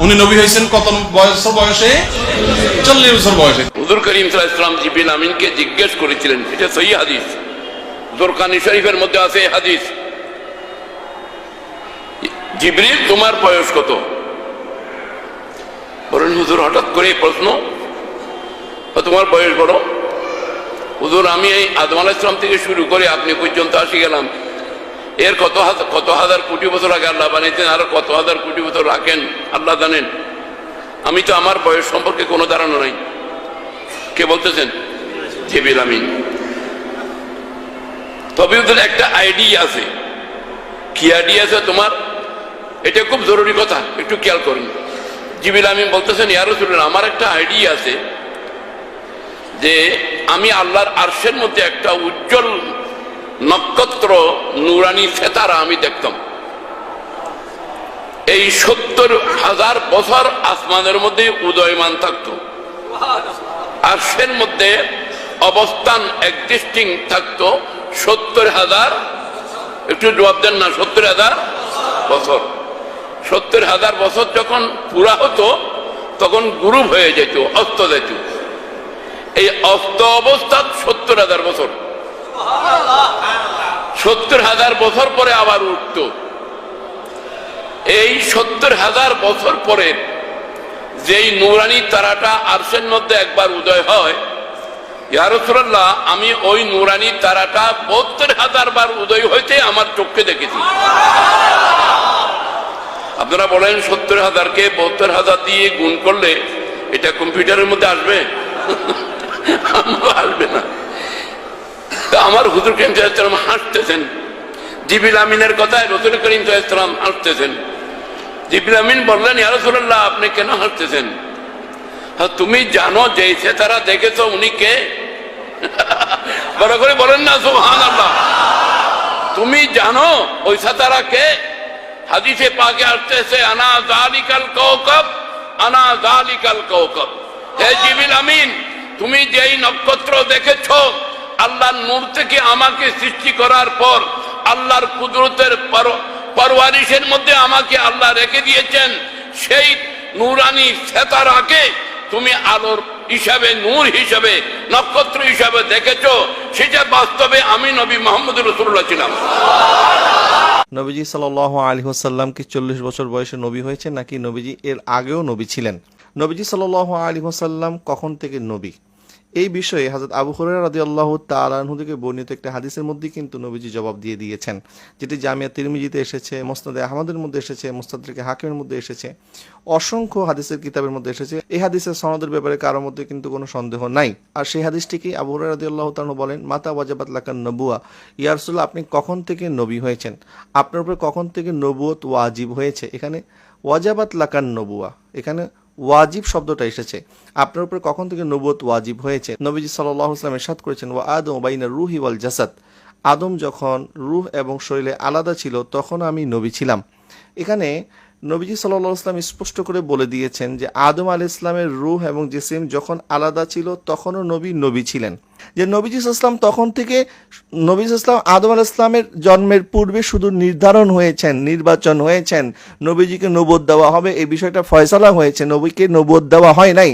উনি নবী হয়েছেন কত বয়সে? 40 বছর বয়সে। হুজুর করিম সাল্লাল্লাহু আলাইহি ওয়াসাল্লাম জিবরিল আমিনকে জিজ্ঞেস করেছিলেন, এটা সহিহ হাদিস, জুরকানি শরীফের মধ্যে আছে এই হাদিস, জিবরিল তোমার বয়স কত? বলেন হুজুর হঠাৎ করে এই প্রশ্ন, তোমার বয়স বড়? হুজুর আমি এই আদম আলাইহিস সালাম থেকে শুরু করে আপনি পর্যন্ত আসি গেলাম, এর কত হাজার কোটি বছর আগে আল্লাহ বানিয়েছেন, আর কত হাজার কোটি বছর রাখেন আল্লাহ জানেন, আমি তো আমার বয়স সম্পর্কে কোনো ধারণা নাই। কে বলতেছেন? জিবরিল আমিন। তবে ওদের একটা আইডিয়া আছে। কি আইডিয়া আছে তোমার? এটা খুব জরুরি কথা, একটু খেয়াল করুন। জিবরিল আমিন বলতেছেন, ইয়া রাসূলুল্লাহ, আমার একটা আইডিয়া আছে যে আমি আল্লাহর আরশের মধ্যে একটা উজ্জ্বল নক্ষত্র নুরানি সেতারা আমি দেখতাম। এই 70,000 বছর আসমানের মধ্যে উদয়মান থাকতো, আরশের মধ্যে অবস্থান এক্সিস্টিং থাকতো 70,000, একটু জবাব দেন না, 70,000 বছর। 70,000 বছর যখন পুরা হতো তখন গ্রুপ হয়ে যেত, অস্ত যেত। এই অস্ত অবস্থা 70,000 বছর, 70,000 বছর পরে আবার উঠত। এই 70,000 বছর পরে যেই নুরানি তারাটা আরশের মধ্যে একবার উদয় হয়, ইয়া রাসূলুল্লাহ, আমি ওই নুরানি তারাটা 72,000 বার উদয় হইতে আমার চোখে দেখেছি। আপনারা বলেন 70,000-কে 72,000 দিয়ে গুণ করলে এটা কম্পিউটারের মধ্যে আসবে? আসবে না। তা আমার হুজুর করিম সাল্লাল্লাহু আলাইহি ওয়াসাল্লাম হাসতেছেন, জিবরিল আমিনের কথায় রাসূল করিম সাল্লাল্লাহু আলাইহি ওয়াসাল্লাম হাসতেছেন। জিবরিল আমিন বললেন, ইয়া রাসূলুল্লাহ, আপনি কেন হাসতেছেন? তুমি জানো যে সেতারা দেখেছো উনি কে? বড় করে বলেন না সুবহানাল্লাহ। তুমি জানো ওই সেতারা কে? হাদিসে পাকে আসতেছে, আনা যালিকাল কাওকাব, আনা যালিকাল কাওকাব। হে জিবরিল আমিন, তুমি যেই নক্ষত্র দেখেছো, আল্লাহর নূর থেকে আমাকে সৃষ্টি করার পর আল্লাহর কুদরতের পরওয়ারিশের মধ্যে আমাকে আল্লাহ রেখে দিয়েছেন, সেই নূরানি সেতারাকে তুমি আলোর হিসাবে, নূর হিসাবে, নক্ষত্র হিসাবে দেখেছো। সেটা বাস্তবে আমি নবী মুহাম্মদ রাসূলুল্লাহ ছিলাম। নবীজি সাল্লাল্লাহু আলাইহি ওয়াসাল্লাম কি 40 বছর বয়সে নবী হয়েছে, নাকি নবীজি এর আগেও নবী ছিলেন? নবীজি সাল্লাল্লাহু আলাইহি ওয়াসাল্লাম কখন থেকে নবী, এই বিষয়ে হযরত আবু হুরায়রা রাদিয়াল্লাহু তাআলা আনহু থেকে বর্ণিত একটা হাদিসের মধ্যে কিন্তু নবীজি জবাব দিয়ে দিয়েছেন, যেটি জামিয়া তিরমিজিতে এসেছে, মুসনাদে আহমদের মধ্যে এসেছে, মুস্তাদরিকে হাকিমের মধ্যে এসেছে, অসংখ্য হাদিসের কিতাবের মধ্যে এসেছে। এই হাদিসের সনদের ব্যাপারে কারোর মধ্যে কিন্তু কোনো সন্দেহ নাই। আর সেই হাদিসটিকে আবু হুরায়রা রাদিয়াল্লাহু তাআলা বলেন, মাতা ওয়াজাবাত লাকান নবুয়া, ইয়া রাসূলুল্লাহ, আপনি কখন থেকে নবী হয়েছেন? আপনার উপরে কখন থেকে নবুয়ত ওয়াজিব হয়েছে? এখানে ওয়াজাবাত লাকান নবুয়া, এখানে ওয়াজিব শব্দটা এসেছে, আপনার উপর কখন থেকে নবুয়ত ওয়াজিব হয়েছে। নবীজি সাল্লাল্লাহু আলাইহি ওয়াসাল্লাম ইরশাদ করেছেন, ওয়া আদম বাইনা রূহি ওয়াল জাসাদ, আদম যখন রূহ এবং শরীরে আলাদা ছিল তখন আমি নবী ছিলাম। এখানে নবীজি সাল্লাল্লাহু আলাইহি ওয়াসাল্লাম স্পষ্ট করে বলে দিয়েছেন যে আদম আলাইহিস সালামের রূহ এবং জিসিম যখন আলাদা ছিল তখনও নবী ছিলেন। যে নবীজি সাল্লাল্লাহু আলাইহি ওয়াসাল্লাম তখন থেকে, নবীজি সাল্লাল্লাহু আলাইহি ওয়াসাল্লাম আদম আলাইহিস সালামের জন্মের পূর্বে শুধু নির্ধারণ হয়েছেন, নির্বাচন হয়েছেন, নবীজিকে নবুয়ত দেওয়া হবে, এই বিষয়টা ফয়সালা হয়েছে, নবীকে নবুয়ত দেওয়া হয় নাই।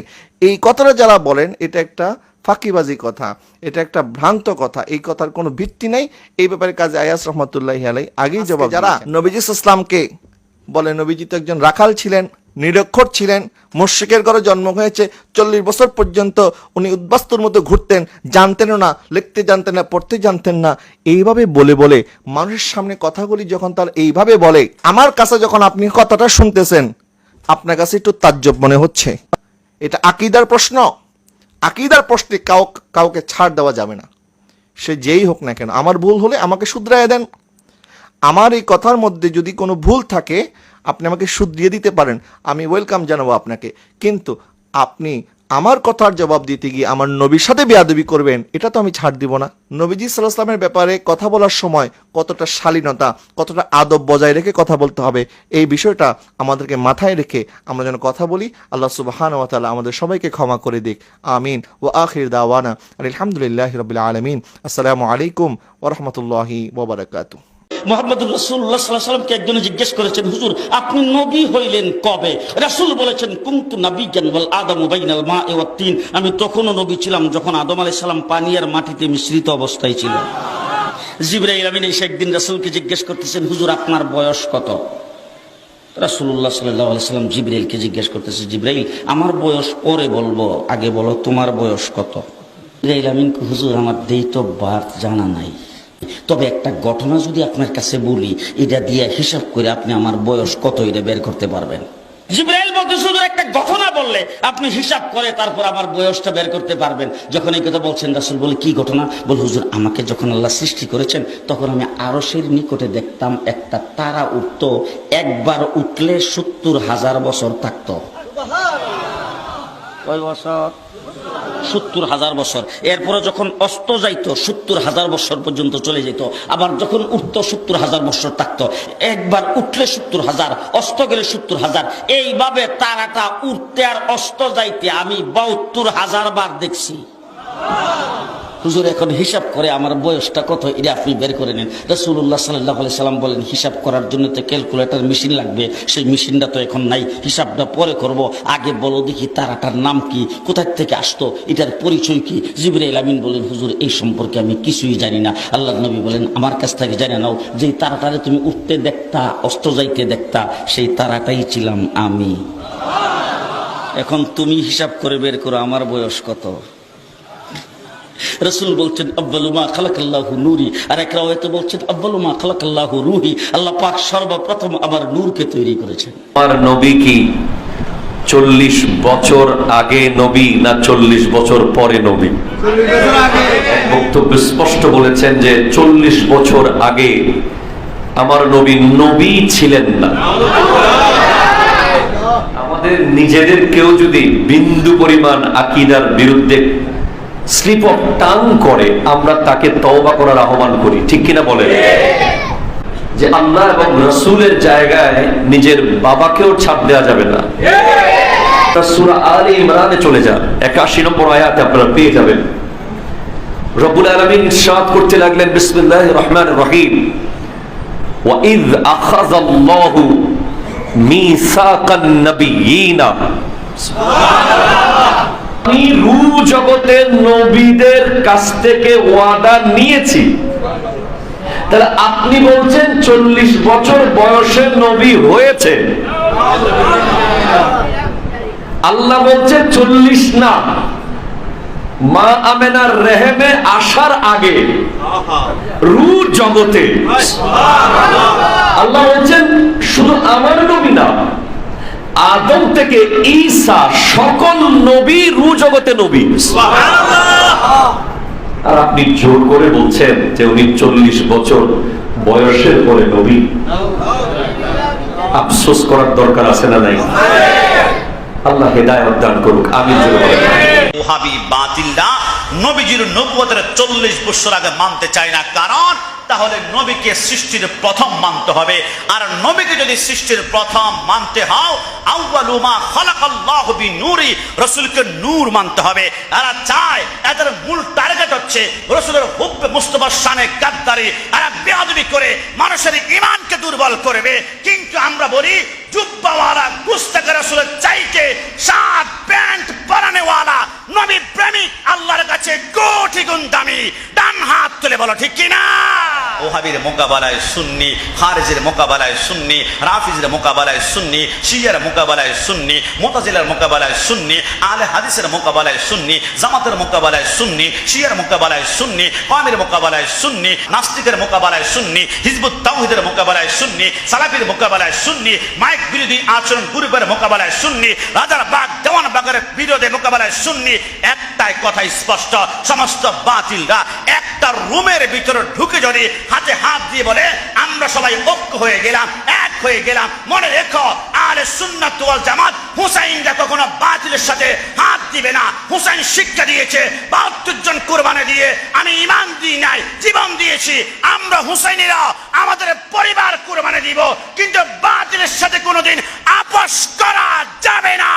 এই কথাটা যারা বলেন এটা একটা ফাঁকিবাজি কথা, এটা একটা ভ্রান্ত কথা, এই কথার কোনো ভিত্তি নাই। এই ব্যাপারে কাজী আয়াস রাহমাতুল্লাহি আলাইহি আগেই জবাব। যারা নবীজি সাল্লাল্লাহু আলাইহি ওয়াসাল্লামকে বলে নবীজি তো একজন রাখাল ছিলেন, নিরক্ষর ছিলেন, মুশরিকের ঘরে জন্ম হয়েছে, 40 বছর পর্যন্ত উনি উদ্বাস্তুর মতো ঘুরতেন, জানতেনও না, লিখতে জানতেন না, পড়তে জানতেন না, এইভাবে বলে বলে মানুষের সামনে কথাগুলি যখন তার এইভাবে বলে, আমার কাছে যখন আপনি কথাটা শুনতেছেন আপনার কাছে একটু তাজ্জব মনে হচ্ছে। এটা আকীদার প্রশ্ন, আকীদার প্রশ্নে কাউকে ছাড় দেওয়া যাবে না, সে যেই হোক না কেন। আমার ভুল হলে আমাকে শুধরায় দেন, আমার এই কথার মধ্যে যদি কোনো ভুল থাকে আপনি আমাকে শুধরিয়ে দিতে পারেন, আমি ওয়েলকাম জানাবো আপনাকে। কিন্তু আপনি আমার কথার জবাব দিতে গিয়ে আমার নবীর সাথে বেয়াদবি করবেন, এটা তো আমি ছাড় দিব না। নবীজি সাল্লাল্লাহু আলাইহি ওয়াসাল্লামের ব্যাপারে কথা বলার সময় কতটা শালীনতা, কতটা আদব বজায় রেখে কথা বলতে হবে, এই বিষয়টা আমাদেরকে মাথায় রেখে আমরা যেন কথা বলি। আল্লাহ সুবহানাহু ওয়া তাআলা আমাদের সবাইকে ক্ষমা করে দিক, আমিন। ওয়া আখির দাওয়ানা আলহামদুলিল্লাহি রাব্বিল আলামিন। আসসালামু আলাইকুম ওয়া রাহমাতুল্লাহি ওয়া বারাকাতুহু। মুহাম্মদুর রাসূলুল্লাহ সাল্লাল্লাহু আলাইহি ওয়াসাল্লামকে একজন জিজ্ঞেস করেছেন, হুজুর আপনি নবী হইলেন কবে? রাসূল বলেছেন, কুনতু নাবিয়্যান ওয়াল আদামু বাইনাল মা'i ওয়াত তিন। আমি তখনও নবী ছিলাম যখন আদম আলাইহিস সালাম পানি আর মাটিতে মিশ্রিত অবস্থায় ছিল। জিবরাইল আমিন এসে একদিন রাসূলকে জিজ্ঞেস করতেছেন, হুজুর আপনার বয়স কত? রাসূলুল্লাহ সাল্লাল্লাহু আলাইহি ওয়াসাল্লাম জিবরাইলকে জিজ্ঞেস করতেছে, জিবরাইল আমার বয়স পরে বলবো, আগে বলো তোমার বয়স কত? জিবরাইল আমিন, হুজুর আমার ডেট অফ বার্থ জানা নাই, তবে একটা ঘটনা যদি আপনার কাছে বলি, এটা দিয়ে হিসাব করে আপনি আমার বয়স কত এটা বের করতে পারবেন। জিবরাইল বলতে, শুধু একটা ঘটনা বললে আপনি হিসাব করে তারপর আমার বয়সটা বের করতে পারবেন। যখন এই কথা বলছেন, রাসূল বলে, কি ঘটনা? বল, হুজুর আমাকে যখন আল্লাহ সৃষ্টি করেছেন তখন আমি আরশের নিকটে দেখতাম একটা তারা উঠতো, একবার উঠলে 70,000 বছর থাকতো। কয় বছর? 70,000 বছর। এরপরে যখন অস্ত যাইতো 70,000 বছর পর্যন্ত চলে যেত, আবার যখন উঠতো 70,000 বছর থাকতো। একবার উঠলে 70,000, অস্ত গেলে 70,000, এইভাবে তারাটা উঠতে আর অস্ত যাইতে আমি 72,000 বার দেখছি। হুজুর এখন হিসাব করে আমার বয়সটা কত এটা আপনি বের করে নেন। রাসূলুল্লাহ সাল্লাল্লাহু আলাইহি সাল্লাম বলেন, হিসাব করার জন্য তো ক্যালকুলেটর মেশিন লাগবে, সেই মেশিনটা তো এখন নাই, হিসাবটা পরে করব, আগে বলো দেখি তারাটার নাম কি, কোথা থেকে আসতো, এটার পরিচয় কি? জিবরাইল আমিন বলেন, হুজুর এই সম্পর্কে আমি কিছুই জানি না। আল্লাহর নবী বলেন, আমার কাছ থেকে জেনে নাও, যেই তারাটারে তুমি উঠতে দেখতা অস্ত যাইতে দেখতা, সেই তারাটাই ছিলাম আমি। এখন তুমি হিসাব করে বের করো আমার বয়স কত। রাসূল বলছেন, আউয়ালু মা খালাকাল্লাহু নূরি, আর এক রাওয়ায়াতে বলছেন, আউয়ালু মা খালাকাল্লাহু রূহি, আল্লাহ পাক সর্বপ্রথম আমার নূরকে তৈরি করেছেন। আমার নবী কি 40 বছর আগে নবী না 40 বছর পরে নবী? বক্তব্য স্পষ্ট বলেছেন যে 40 বছর আগে আমার নবী নবী ছিলেন না। আমাদের নিজেদের কেউ যদি বিন্দু পরিমাণ আকীদার বিরুদ্ধে স্লিপ অফ টাং করে, আমরা তাকে তওবা করার আহ্বান করি, ঠিক কিনা বলেন? যে আল্লাহ এবং রাসূলের জায়গায় নিজের বাবাকেও ছাপ দেওয়া যাবে না। সূরা আলে ইমরানে চলে যান, 81 নম্বর আয়াতে আপনারা পেয়ে যাবেন। রব্বুল আলামিন ইরশাদ করতে লাগলেন, বিসমিল্লাহির রহমানির রহিম, ওয়া ইয আখাযাল্লাহু মিসাকান নাবিয়িনা। আমি রূহ জগতের নবীদের কাছ থেকে ওয়াদা নিয়েছি। তাহলে আপনি বলছেন 40 বছর বয়সে নবী হয়েছে, আল্লাহ বলছে 40 না, মা আমেনার রেহেমে আসার আগে রূহ জগতে। আল্লাহ বলছেন শুধু আমার নবী না, আদম থেকে ঈসা সকল নবী রূহ জগতে নবী। আর আপনি জোর করে বলছেন যে উনি 40 বছর বয়সের পরে নবী। আফসোস করার দরকার আছে না নাই? আল্লাহ হেদায়েত দান করুক, আমিন। ওহাবি বাতিলরা নবীজির নবুয়তের 40 বছর আগে মানতে চায় না, কারণ তাহলে নবীকে সৃষ্টির প্রথম মানতে হবে। আর নবীকে যদি সৃষ্টির প্রথম মানতে হও, আউয়ালু মা খালাকাল্লাহু বিনূরি, রাসূলকে নূর মানতে হবে। এরা চায়, এদের মূল টার্গেট হচ্ছে রাসূলের হুব্বে মুস্তাফার শানে গাদ্দারি, এরা বেয়াদবি করে মানুষের ঈমানকে দুর্বল করবে। কিন্তু আমরা বলি, জুব্বাওয়ালা গুস্তাখ রাসূলের চাইতে শার্ট প্যান্ট পরানেওয়ালা নবী প্রেমিক আল্লাহর কাছে কোটি গুণ দামি। ডান হাত তুলে বলো ঠিক কিনা? ওহাবির মোকাবেলায় সুন্নি, খারিজের মোকাবেলায় সুন্নি, রাফিজের মোকাবেলায় সুন্নি, শিয়ার মোকাবেলায় সুন্নি, মুতাজিলার মোকাবেলায় সুন্নি, আলে হাদিসের মোকাবেলায় সুন্নি, জামাতের মোকাবেলায় সুন্নি, শিয়ার মোকাবেলায় সুন্নি, কামের মোকাবেলায় সুন্নি, নাস্তিকের মোকাবেলায় সুন্নি, হিজবুত তাওহীদের মোকাবেলায় সুন্নি, সালাফির মোকাবেলায় সুন্নি, মাইক বিরোধী আচরণ গ্রুপের মোকাবেলায় সুন্নি, রাজার বাগ দেওয়ান বাগের বিরোধে মোকাবেলায় সুন্নি। একটাই কথা স্পষ্ট, সমস্ত বাতিলরা একটা রুমের ভিতরে ঢুকে যদি হাতে হাত দিয়ে বলে আমরা সবাই ঐক্য হয়ে গেলাম, এক হয়ে গেলাম, মনে রেখো আহলে সুন্নাত ওয়াল জামাত হুসাইনরা কখনো বাতিলের সাথে হাত দিবে না। হুসাইন শিক্ষা দিয়েছে, 72 জন কুরবানি দিয়ে আমি ঈমান দিই নাই, জীবন দিয়েছি। আমরা হুসাইনিরা আমাদের পরিবার কুরবানি দিব, কিন্তু বাতিলের সাথে কোনোদিন আপোষ করা যাবে না।